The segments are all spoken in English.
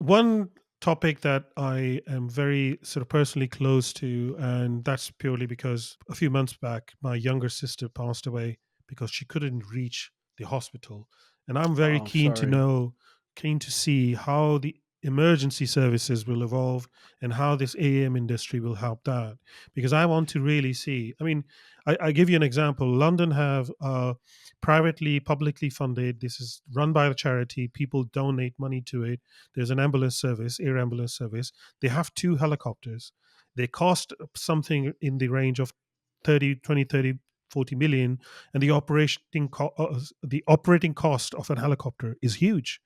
One topic that I am very sort of personally close to, and that's purely because a few months back, my younger sister passed away because she couldn't reach the hospital. And I'm very Oh, keen to sorry. know, keen to see how the emergency services will evolve and how this AM industry will help that. Because I want to really see. I mean, I give you an example. London have privately, publicly funded. This is run by a charity. People donate money to it. There's an ambulance service, air ambulance service. They have two helicopters. They cost something in the range of 30, 20, 30, 40 million, and the operating cost of an helicopter is huge.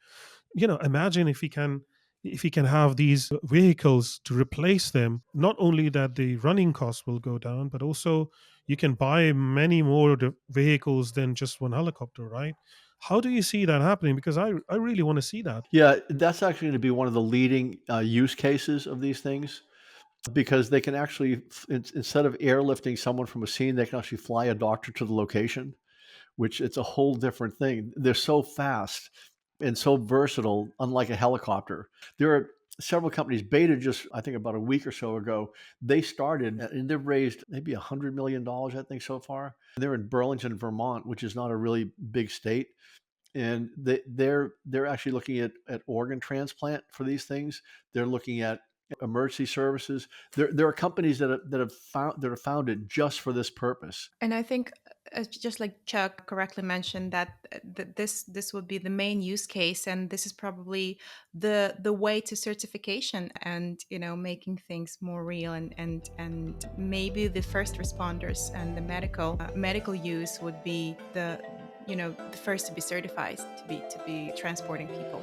Imagine if we can have these vehicles to replace them. Not only that the running costs will go down, but also you can buy many more vehicles than just one helicopter, right? How do you see that happening? Because I really want to see that. Yeah, that's actually going to be one of the leading use cases of these things because they can actually, instead of airlifting someone from a scene, they can actually fly a doctor to the location, which it's a whole different thing. They're so fast and so versatile, unlike a helicopter. There are several companies. Beta just, I think, about a week or so ago, they started and they've raised maybe $100 million, I think, so far. They're in Burlington, Vermont, which is not a really big state, and they're actually looking at organ transplant for these things. They're looking at emergency services. There are companies that are founded just for this purpose. And I think, just like Chuck correctly mentioned, that this would be the main use case, and this is probably the way to certification, and making things more real, and maybe the first responders and the medical use would be the first to be certified to be transporting people.